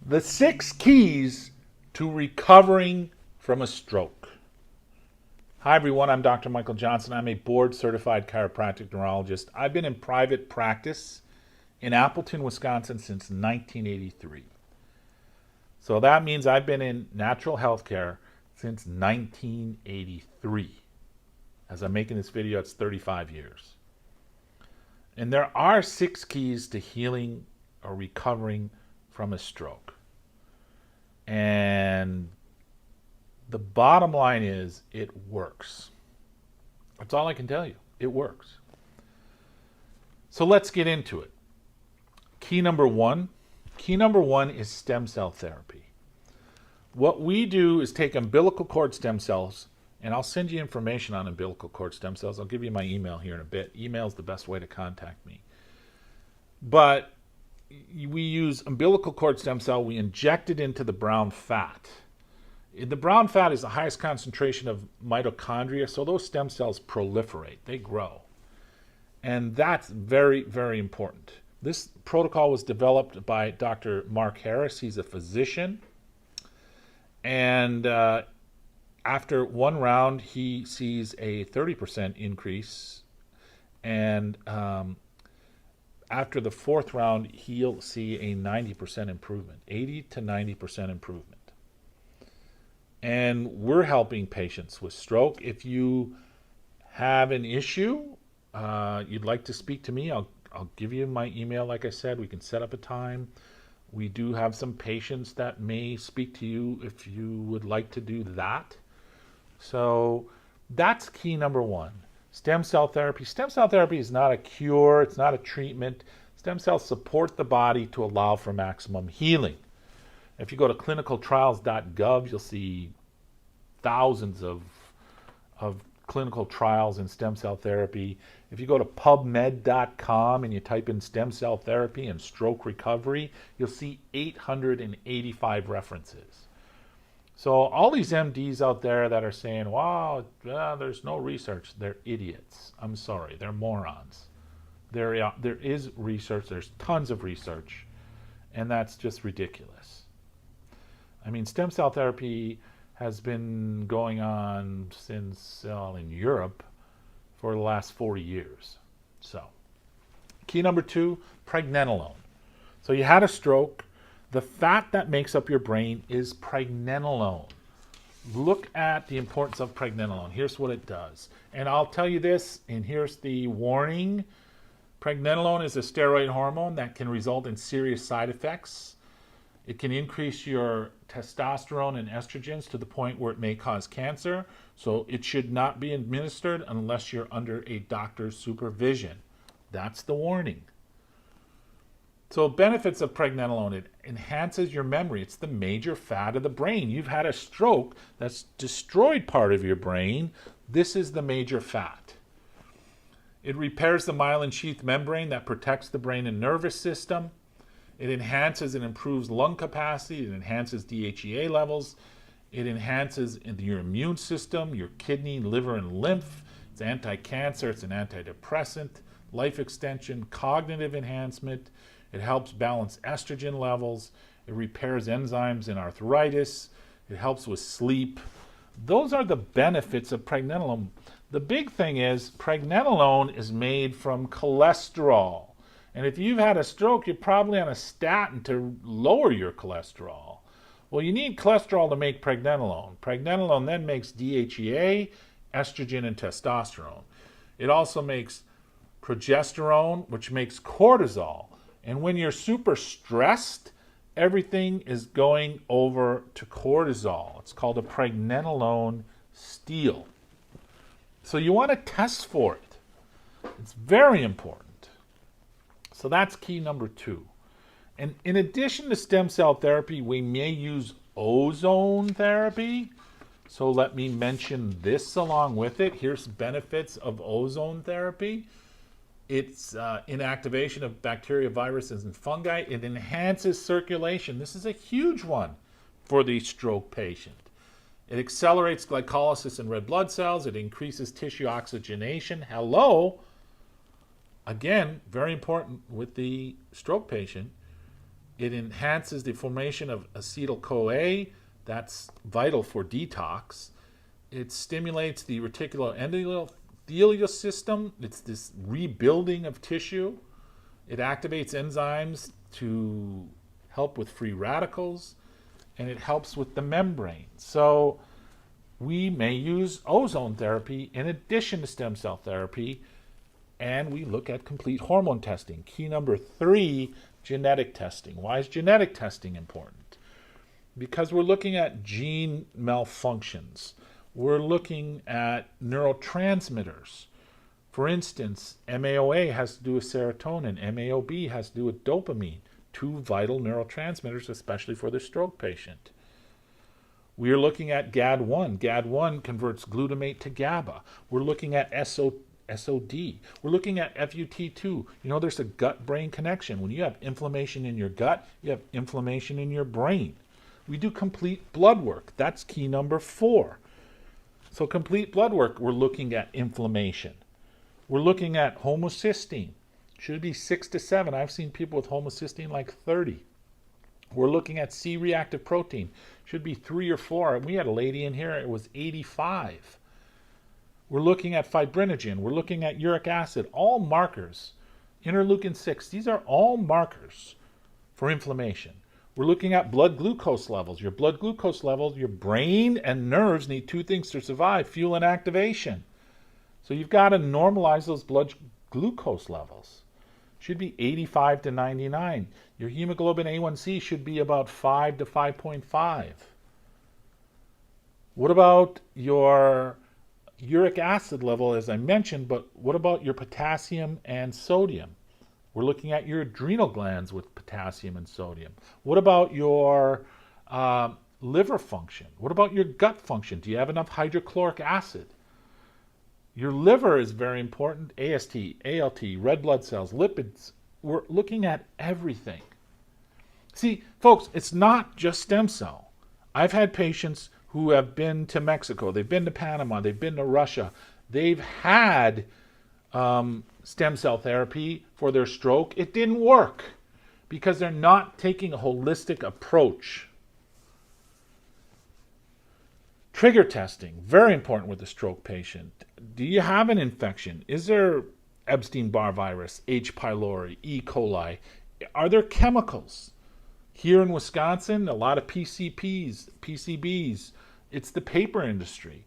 The 6 keys to recovering from a stroke. Hi, everyone. I'm Dr. Michael Johnson. I'm a board certified chiropractic neurologist. I've been in private practice in Appleton, Wisconsin since 1983. So that means I've been in natural health care since 1983. As I'm making this video, it's 35 years. And there are 6 keys to healing or recovering from a stroke. And the bottom line is it works. That's all I can tell you. It works. So let's get into it. Key number one is stem cell therapy. What we do is take umbilical cord stem cells, and I'll send you information on umbilical cord stem cells. I'll give you my email here in a bit. Email is the best way to contact me. But we use umbilical cord stem cell. We inject it into the brown fat. The brown fat is the highest concentration of mitochondria, so those stem cells proliferate. They grow. And that's very, very important. This protocol was developed by Dr. Mark Harris. He's a physician. And after one round, he sees a 30% increase. And after the 4th round, he'll see a 90% improvement, 80 to 90% improvement. And we're helping patients with stroke. If you have an issue, you'd like to speak to me, I'll give you my email. Like I said, we can set up a time. We do have some patients that may speak to you if you would like to do that. So that's key number 1. Stem cell therapy. Stem cell therapy is not a cure. It's not a treatment. Stem cells support the body to allow for maximum healing. If you go to clinicaltrials.gov, you'll see thousands of clinical trials in stem cell therapy. If you go to pubmed.com and you type in stem cell therapy and stroke recovery, you'll see 885 references. So all these MDs out there that are saying, wow, there's no research, they're idiots. I'm sorry, they're morons. There is research, there's tons of research, and that's just ridiculous. I mean, stem cell therapy has been going on since in Europe for the last 40 years. So, key number 2, pregnenolone. So you had a stroke. The fat that makes up your brain is pregnenolone. Look at the importance of pregnenolone. Here's what it does. And I'll tell you this, and here's the warning. Pregnenolone is a steroid hormone that can result in serious side effects. It can increase your testosterone and estrogens to the point where it may cause cancer. So it should not be administered unless you're under a doctor's supervision. That's the warning. So benefits of pregnenolone, it enhances your memory. It's the major fat of the brain. You've had a stroke that's destroyed part of your brain. This is the major fat. It repairs the myelin sheath membrane that protects the brain and nervous system. It enhances and improves lung capacity. It enhances DHEA levels. It enhances your immune system, your kidney, liver, and lymph. It's anti-cancer. It's an antidepressant, life extension, cognitive enhancement. It helps balance estrogen levels. It repairs enzymes in arthritis. It helps with sleep. Those are the benefits of pregnenolone. The big thing is pregnenolone is made from cholesterol. And if you've had a stroke, you're probably on a statin to lower your cholesterol. Well, you need cholesterol to make pregnenolone. Pregnenolone then makes DHEA, estrogen, and testosterone. It also makes progesterone, which makes cortisol. And when you're super stressed, everything is going over to cortisol. It's called a pregnenolone steal. So you want to test for it. It's very important. So that's key number 2. And in addition to stem cell therapy, we may use ozone therapy. So let me mention this along with it. Here's benefits of ozone therapy. It's inactivation of bacteria, viruses, and fungi. It enhances circulation. This is a huge one for the stroke patient. It accelerates glycolysis in red blood cells. It increases tissue oxygenation. Hello. Again, very important with the stroke patient. It enhances the formation of acetyl-CoA. That's vital for detox. It stimulates the reticuloendothelial system. It's this rebuilding of tissue. It activates enzymes to help with free radicals, and it helps with the membrane. So we may use ozone therapy in addition to stem cell therapy, and we look at complete hormone testing. Key number 3, genetic testing. Why is genetic testing important? Because we're looking at gene malfunctions. We're looking at neurotransmitters. For instance, MAOA has to do with serotonin. MAOB has to do with dopamine, 2 vital neurotransmitters, especially for the stroke patient. We are looking at GAD1. GAD1 converts glutamate to GABA. We're looking at SOD. We're looking at FUT2. You know, there's a gut-brain connection. When you have inflammation in your gut, you have inflammation in your brain. We do complete blood work. That's key number 4. So complete blood work, we're looking at inflammation. We're looking at homocysteine. Should be 6 to 7. I've seen people with homocysteine like 30. We're looking at C-reactive protein. Should be 3 or 4. We had a lady in here, it was 85. We're looking at fibrinogen. We're looking at uric acid. All markers. Interleukin-6. These are all markers for inflammation. We're looking at blood glucose levels. Your blood glucose levels, your brain and nerves need 2 things to survive: fuel and activation. So you've got to normalize those blood glucose levels. Should be 85 to 99. Your hemoglobin A1C should be about 5 to 5.5. What about your uric acid level, as I mentioned, but what about your potassium and sodium? We're looking at your adrenal glands with potassium and sodium. What about your liver function? What about your gut function? Do you have enough hydrochloric acid? Your liver is very important. AST, ALT, red blood cells, lipids. We're looking at everything. See, folks, it's not just stem cell. I've had patients who have been to Mexico, they've been to Panama, they've been to Russia. They've had stem cell therapy for their stroke. It didn't work because they're not taking a holistic approach. Trigger testing, very important with the stroke patient. Do you have an infection? Is there Epstein-Barr virus, H. pylori, E. coli? Are there chemicals? Here in Wisconsin, a lot of PCPs, PCBs. It's the paper industry.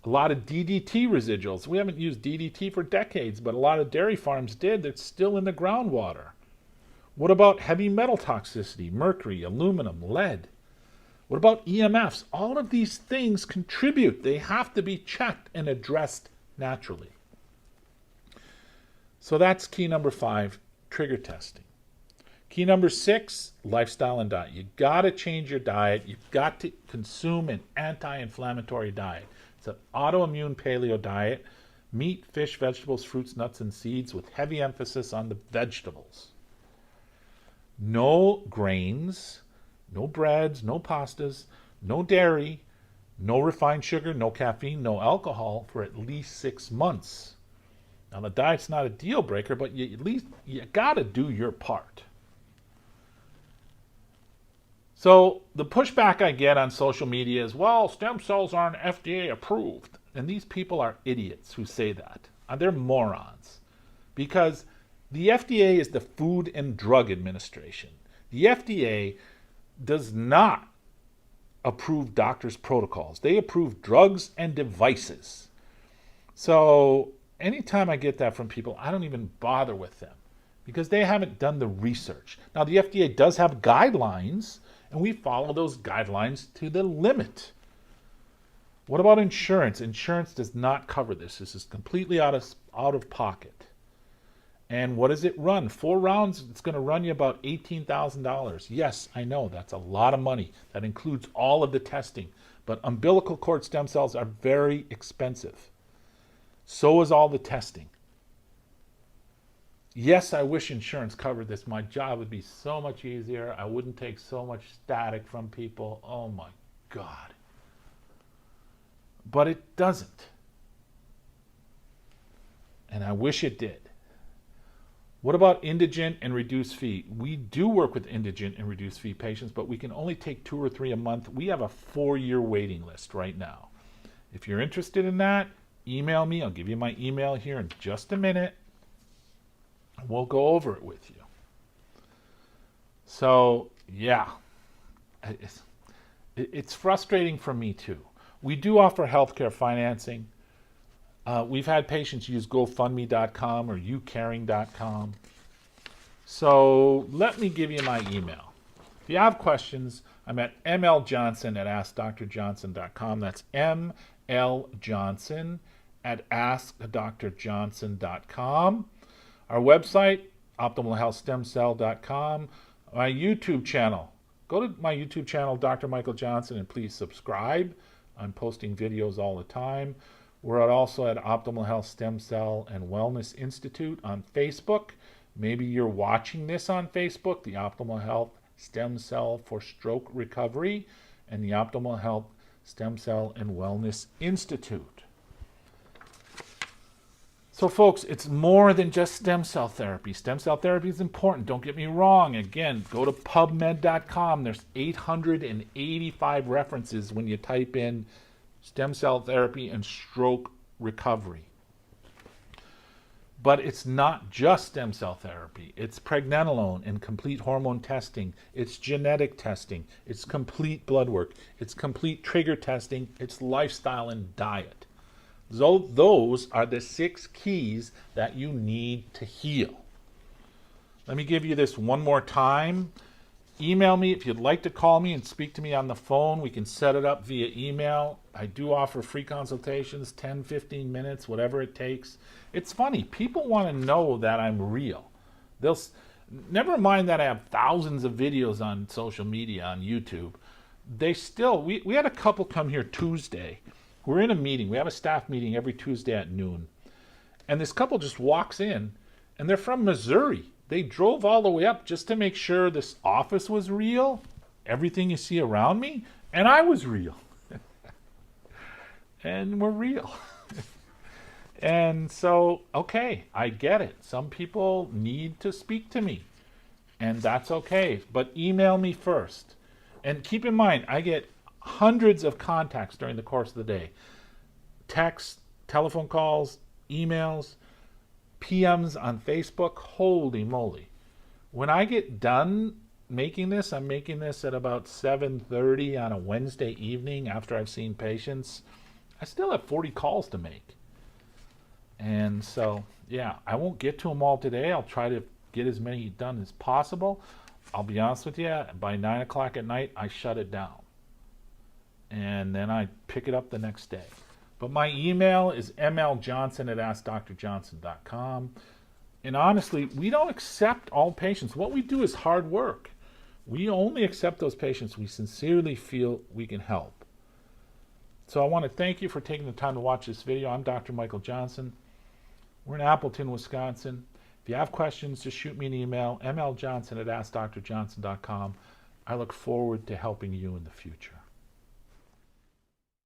A lot of DDT residuals. We haven't used DDT for decades, but a lot of dairy farms did. That's still in the groundwater. What about heavy metal toxicity? Mercury, aluminum, lead. What about EMFs? All of these things contribute. They have to be checked and addressed naturally. So that's key number 5, trigger testing. Key number 6, lifestyle and diet. You got to change your diet. You've got to consume an anti-inflammatory diet. It's an autoimmune paleo diet. Meat, fish, vegetables, fruits, nuts, and seeds with heavy emphasis on the vegetables. No grains, no breads, no pastas, no dairy, no refined sugar, no caffeine, no alcohol for at least 6 months. Now the diet's not a deal breaker, but you got to do your part. So the pushback I get on social media is, well, stem cells aren't FDA approved. And these people are idiots who say that. They're morons. Because the FDA is the Food and Drug Administration. The FDA does not approve doctors' protocols. They approve drugs and devices. So anytime I get that from people, I don't even bother with them because they haven't done the research. Now, the FDA does have guidelines, and we follow those guidelines to the limit. What about insurance? Insurance does not cover this. This is completely out of pocket. And what does it run? 4 rounds, it's going to run you about $18,000. Yes, I know, that's a lot of money. That includes all of the testing. But umbilical cord stem cells are very expensive. So is all the testing. Yes, I wish insurance covered this. My job would be so much easier. I wouldn't take so much static from people. Oh my God. But it doesn't. And I wish it did. What about indigent and reduced fee? We do work with indigent and reduced fee patients, but we can only take 2 or 3 a month. We have a 4-year waiting list right now. If you're interested in that, email me. I'll give you my email here in just a minute. We'll go over it with you. So, yeah, it's frustrating for me too. We do offer healthcare financing. We've had patients use GoFundMe.com or YouCaring.com. So let me give you my email. If you have questions, I'm at mljohnson@askdrjohnson.com. That's mljohnson@askdrjohnson.com. Our website, optimalhealthstemcell.com. My YouTube channel. Go to my YouTube channel, Dr. Michael Johnson, and please subscribe. I'm posting videos all the time. We're also at Optimal Health Stem Cell and Wellness Institute on Facebook. Maybe you're watching this on Facebook, the Optimal Health Stem Cell for Stroke Recovery and the Optimal Health Stem Cell and Wellness Institute. So folks, it's more than just stem cell therapy. Stem cell therapy is important, don't get me wrong. Again, go to PubMed.com. There's 885 references when you type in stem cell therapy and stroke recovery. But it's not just stem cell therapy. It's pregnenolone and complete hormone testing. It's genetic testing. It's complete blood work. It's complete trigger testing. It's lifestyle and diet. So those are the 6 keys that you need to heal. Let me give you this one more time. Email me if you'd like to call me and speak to me on the phone. We can set it up via email. I do offer free consultations, 10, 15 minutes, whatever it takes. It's funny. People want to know that I'm real. They'll never mind that I have thousands of videos on social media, on YouTube. They still, we had a couple come here Tuesday. We're in a meeting. We have a staff meeting every Tuesday at noon. And this couple just walks in, and they're from Missouri. They drove all the way up just to make sure this office was real, everything you see around me, and I was real. And we're real. And so, okay, I get it. Some people need to speak to me, and that's okay. But email me first. And keep in mind, I get hundreds of contacts during the course of the day. Texts, telephone calls, emails, PMs on Facebook. Holy moly. When I get done making this, I'm making this at about 7:30 on a Wednesday evening after I've seen patients. I still have 40 calls to make. And so, yeah, I won't get to them all today. I'll try to get as many done as possible. I'll be honest with you, by 9 o'clock at night, I shut it down. And then I pick it up the next day. But my email is mljohnson@askdrjohnson.com. And honestly, we don't accept all patients. What we do is hard work. We only accept those patients we sincerely feel we can help. So I want to thank you for taking the time to watch this video. I'm Dr. Michael Johnson. We're in Appleton, Wisconsin. If you have questions, just shoot me an email, mljohnson@askdrjohnson.com. I look forward to helping you in the future.